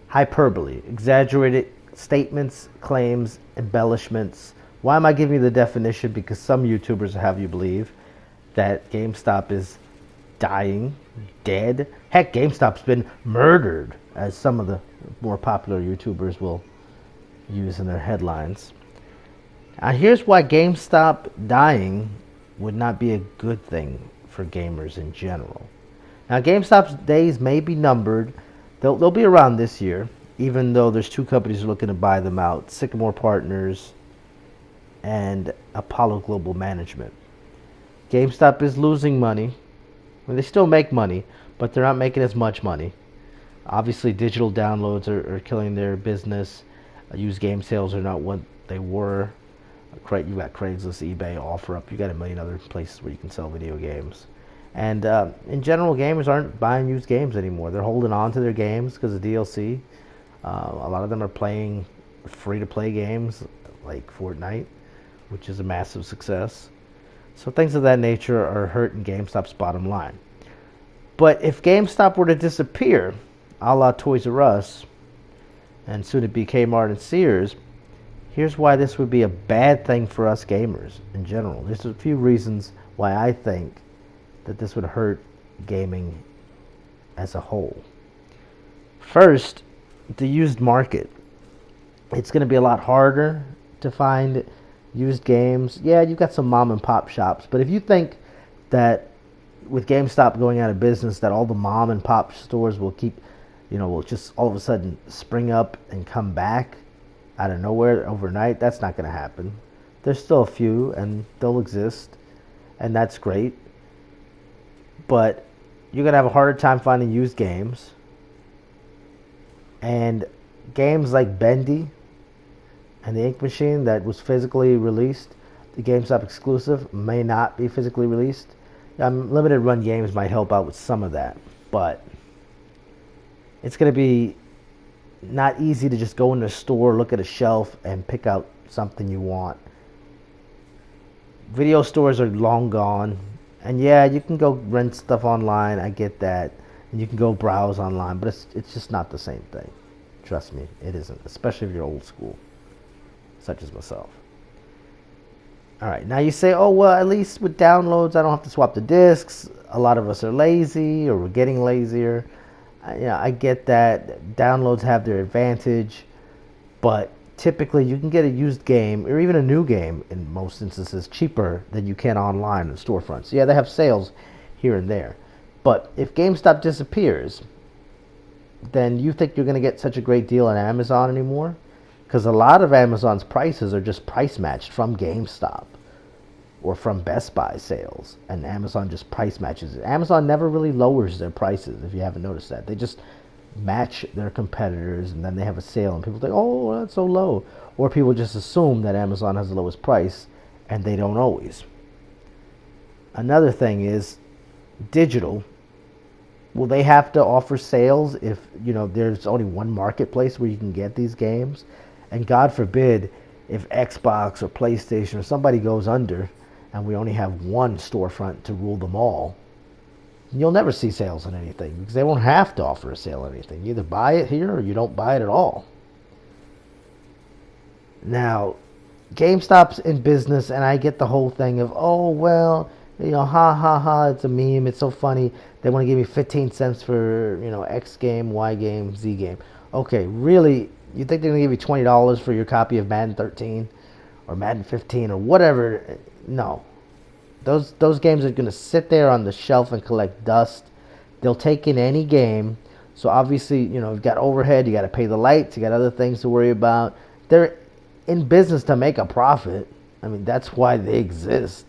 hyperbole, exaggerated statements, claims, embellishments. Why am I giving you the definition? Because some YouTubers have you believe that GameStop is dying, dead. Heck, GameStop's been murdered, as some of the more popular YouTubers will use in their headlines. Here's why GameStop dying would not be a good thing for gamers in general. Now, GameStop's days may be numbered. They'll be around this year, even though there's two companies looking to buy them out, Sycamore Partners and Apollo Global Management. GameStop is losing money. I mean, they still make money, but they're not making as much money. Obviously, digital downloads are killing their business. Used game sales are not what they were. You got Craigslist, eBay, OfferUp. You got a million other places where you can sell video games. And in general, gamers aren't buying used games anymore. They're holding on to their games because of DLC. A lot of them are playing free-to-play games like Fortnite, which is a massive success. So things of that nature are hurting GameStop's bottom line. But if GameStop were to disappear, a la Toys R Us, and soon to be Kmart and Sears, here's why this would be a bad thing for us gamers in general. There's a few reasons why I think that this would hurt gaming as a whole. First, the used market. It's going to be a lot harder to find used games. Yeah, you've got some mom and pop shops, but if you think that with GameStop going out of business that all the mom and pop stores will keep, will just all of a sudden spring up and come back out of nowhere overnight, that's not going to happen. There's still a few, and they'll exist, and that's great. But you're going to have a harder time finding used games. And games like Bendy and the Ink Machine that was physically released, the GameStop exclusive, may not be physically released. Limited run games might help out with some of that. But it's going to be not easy to just go in the store, look at a shelf, and pick out something you want. Video stores are long gone. And yeah, you can go rent stuff online, I get that. And you can go browse online, but it's just not the same thing. Trust me, it isn't, especially if you're old school, such as myself. Alright, now you say, oh, well, at least with downloads, I don't have to swap the discs. A lot of us are lazy, or we're getting lazier. I get that. Downloads have their advantage, but typically you can get a used game, or even a new game, in most instances, cheaper than you can online in storefronts. Yeah, they have sales here and there. But if GameStop disappears, then you think you're going to get such a great deal on Amazon anymore? Because a lot of Amazon's prices are just price matched from GameStop or from Best Buy sales, and Amazon just price matches it. Amazon never really lowers their prices, if you haven't noticed that. They just match their competitors, and then they have a sale, and people think, oh, that's so low. Or people just assume that Amazon has the lowest price, and they don't always. Another thing is digital. Will they have to offer sales if there's only one marketplace where you can get these games? And God forbid if Xbox or PlayStation or somebody goes under and we only have one storefront to rule them all, you'll never see sales on anything because they won't have to offer a sale on anything. You either buy it here or you don't buy it at all. Now, GameStop's in business, and I get the whole thing of, oh, well, ha ha ha, it's a meme, it's so funny. They want to give me 15 cents for, X game, Y game, Z game. Okay, really, you think they're going to give you $20 for your copy of Madden 13 or Madden 15 or whatever? No. Those games are going to sit there on the shelf and collect dust. They'll take in any game. So obviously, you've got overhead, you got to pay the lights, you got other things to worry about. They're in business to make a profit. I mean, that's why they exist.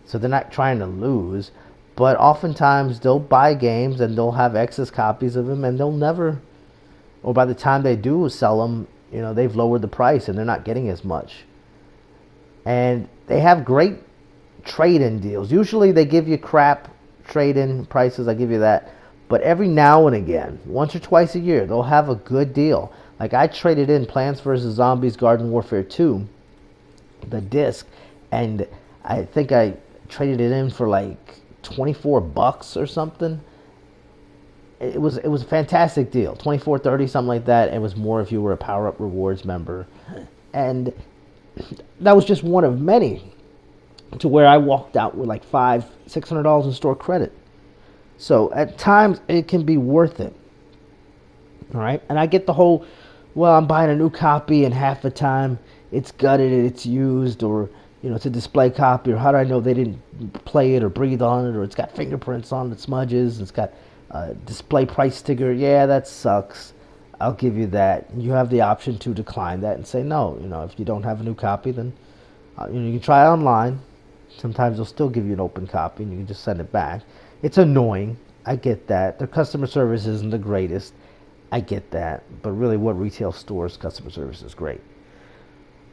So they're not trying to lose. But oftentimes they'll buy games and they'll have excess copies of them, and they'll never, or by the time they do sell them, they've lowered the price and they're not getting as much. And they have great trade-in deals. Usually they give you crap trade-in prices, I give you that. But every now and again, once or twice a year, they'll have a good deal. Like I traded in Plants vs. Zombies Garden Warfare 2, the disc, and I think I traded it in for like $24 or something. it was a fantastic deal, 24.30, something like that. It was more if you were a Power Up Rewards member, and that was just one of many. To where I walked out with like $600 in store credit. So at times it can be worth it. All right, and I get the whole, well, I'm buying a new copy and half the time it's gutted, it's used, or it's a display copy, or how do I know they didn't play it or breathe on it, or it's got fingerprints on it, smudges, it's got a display price sticker. Yeah, that sucks. I'll give you that. You have the option to decline that and say no. If you don't have a new copy, then you can try it online. Sometimes they'll still give you an open copy and you can just send it back. It's annoying. I get that. Their customer service isn't the greatest. I get that. But really, what retail stores customer service is great.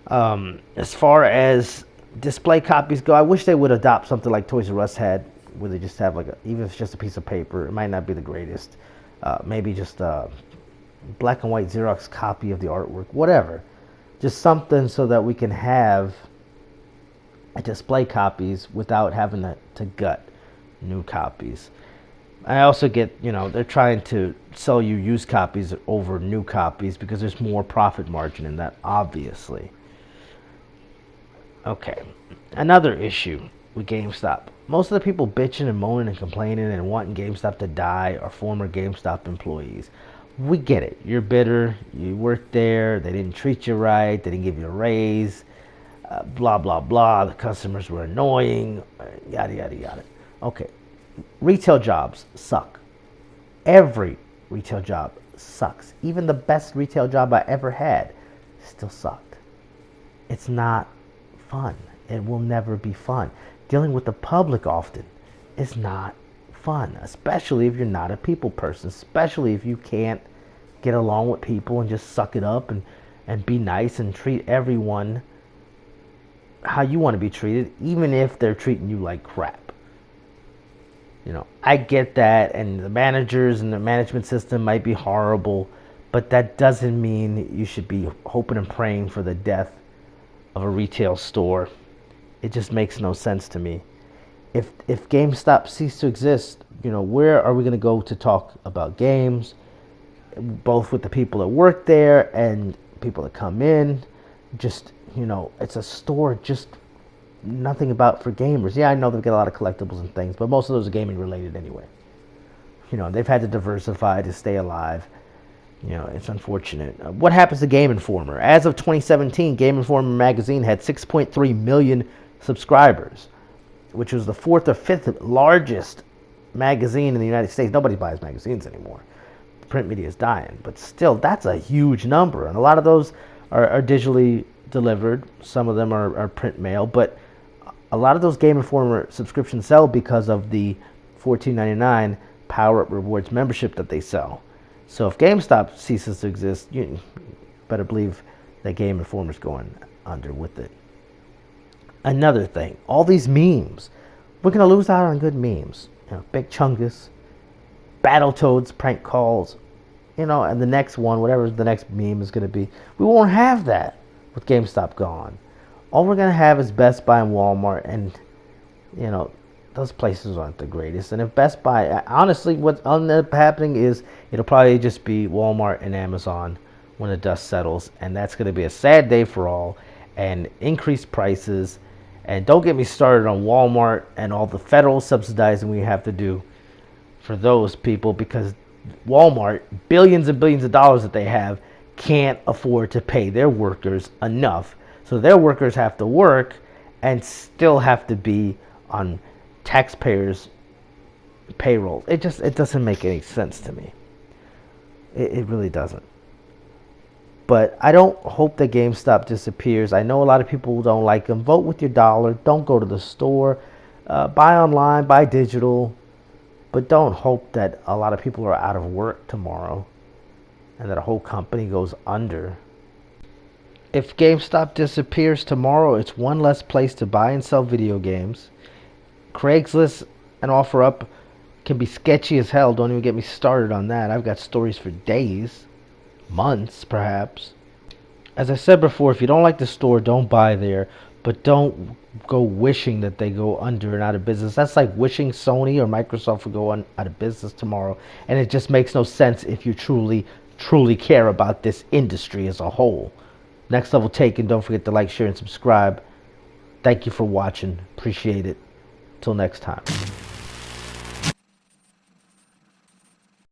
As far as display copies go, I wish they would adopt something like Toys R Us had, where they just have even if it's just a piece of paper, it might not be the greatest. Maybe just a black and white Xerox copy of the artwork, whatever. Just something so that we can have display copies without having to gut new copies. I also get, they're trying to sell you used copies over new copies because there's more profit margin in that, obviously. Okay, another issue with GameStop. Most of the people bitching and moaning and complaining and wanting GameStop to die are former GameStop employees. We get it. You're bitter. You worked there. They didn't treat you right. They didn't give you a raise. Blah, blah, blah. The customers were annoying. Yada, yada, yada. Okay. Retail jobs suck. Every retail job sucks. Even the best retail job I ever had still sucked. It's not fun. It will never be fun. Dealing with the public often is not fun, especially if you're not a people person, especially if you can't get along with people and just suck it up and be nice and treat everyone how you want to be treated, even if they're treating you like crap. I get that, and the managers and the management system might be horrible, but that doesn't mean you should be hoping and praying for the death of a retail store. It just makes no sense to me. If GameStop ceased to exist, where are we going to go to talk about games, both with the people that work there and people that come in? Just, it's a store, just nothing about for gamers. Yeah, I know they've got a lot of collectibles and things, but most of those are gaming related anyway. They've had to diversify to stay alive. It's unfortunate. What happens to Game Informer? As of 2017, Game Informer magazine had 6.3 million subscribers, which was the fourth or fifth largest magazine in the United States. Nobody buys magazines anymore. Print media is dying, but still, that's a huge number, and a lot of those are digitally delivered. Some of them are print mail, but a lot of those Game Informer subscriptions sell because of the $14.99 Power Up Rewards membership that they sell. So if GameStop ceases to exist, you better believe that Game Informer's going under with it. Another thing, all these memes. We're going to lose out on good memes. Big Chungus, Battletoads, prank calls, and the next one, whatever the next meme is going to be, we won't have that with GameStop gone. All we're going to have is Best Buy and Walmart, and, those places aren't the greatest. And if Best Buy, honestly, what's end up happening is it'll probably just be Walmart and Amazon when the dust settles, and that's going to be a sad day for all, and increased prices. And don't get me started on Walmart and all the federal subsidizing we have to do for those people, because Walmart, billions and billions of dollars that they have, can't afford to pay their workers enough. So their workers have to work and still have to be on taxpayers' payroll. It doesn't make any sense to me. It really doesn't. But I don't hope that GameStop disappears. I know a lot of people don't like them. Vote with your dollar. Don't go to the store. Buy online, buy digital. But don't hope that a lot of people are out of work tomorrow and that a whole company goes under. If GameStop disappears tomorrow, it's one less place to buy and sell video games. Craigslist and OfferUp can be sketchy as hell. Don't even get me started on that. I've got stories for days, months perhaps. As I said before, if you don't like the store, don't buy there. but don't go wishing that they go under and out of business. That's like wishing Sony or Microsoft would go out of business tomorrow, and it just makes no sense if you truly care about this industry as a whole. Next Level Taken. Don't forget to like, share, and subscribe. Thank you for watching. Appreciate it. Till next time.